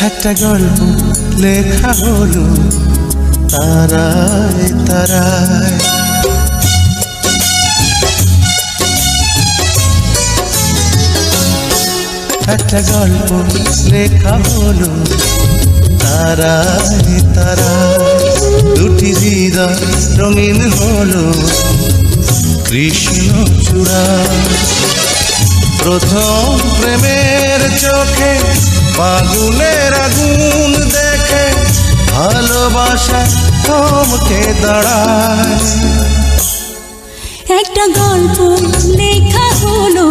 একটা গল্প লেখা হলো তারায় তারায়। একটা গল্প লেখা হলো তারায় তারায়। দুটি হৃদয় রঙিন হলো কৃষ্ণ চূড়ায়। প্রথম প্রেমের চোখে ফাগুনের আগুন দেখে ভালোবাসা থমকে দাঁড়ায়। একটা গল্প লেখা হলো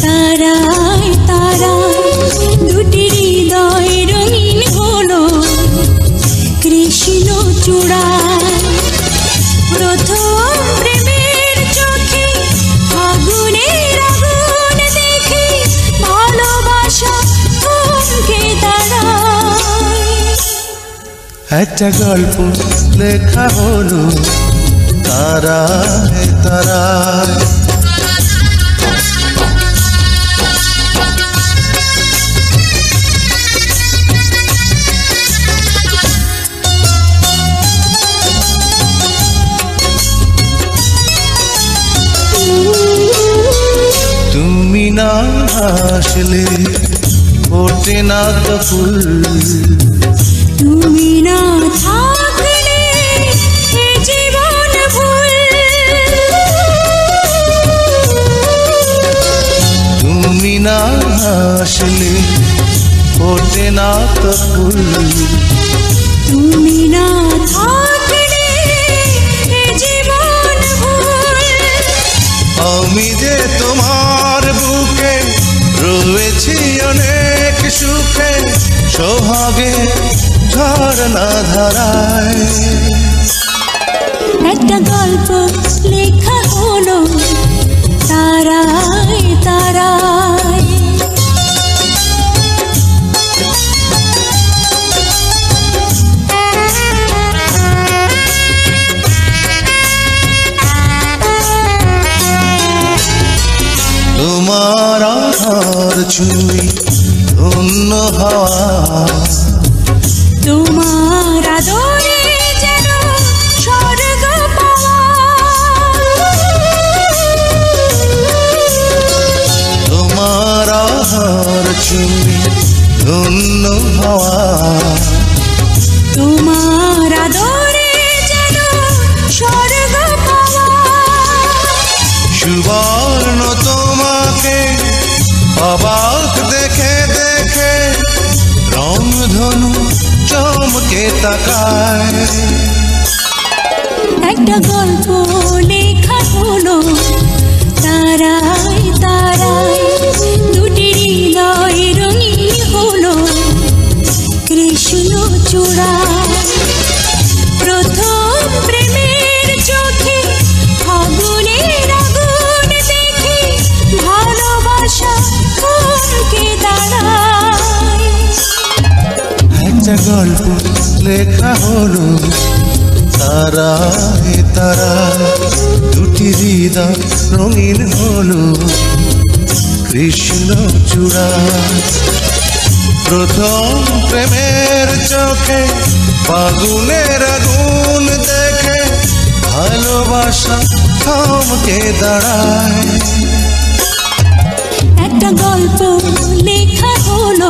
তারায় তারায়। দুটি হৃদয় রঙিন হলো কৃষ্ণ চূড়ায়। প্রথম প্রেমের চোখে ফাগুনের আগুন দেখে ভালোবাসা থমকে দাঁড়ায়। একটা গল্প লেখা হলো তারায় তারায়। তুমি না আসলে ফোটে না তো ফুল। তুমি না থাকলে এ জীবন ভুল। তুমি না আসলে ফোটে না তো ফুল। তুমি না থাকলে এ জীবন ভুল। আমি যে তোমার বুকে রয়েছি অনেক সুখে সোহাগে ঝরনা ধারায়। একটা গল্প লেখা হলো তারায় তারায়। তোমার আধার ছুঁই ধন্য হওয়া। তোমার আদরে যেন স্বর্গ পাওয়া। তোমার আধার ছুঁই ধন্য হওয়া। তোমার আদরে যেন স্বর্গ পাওয়া। সুবর্ণ তোমাকে অবাক দেখে দেখে রংধনু চমকে তাকায়। একটা গল্প লেখা হলো তারায় তারায়। দুটি হৃদয় রঙিন হলো কৃষ্ণ চূড়ায়। প্রথম প্রেমের চোখে ফাগুনের আগুন দেখে ভালোবাসা থমকে দাঁড়ায়। একটা গল্প লেখা হলো তারায় তারায়। দুটি হৃদয় রঙিন হলো কৃষ্ণ চূড়ায়। প্রথম প্রেমের চোখে ফাগুনের আগুন দেখে ভালোবাসা থমকে দাঁড়ায়। একটা গল্প লেখা হলো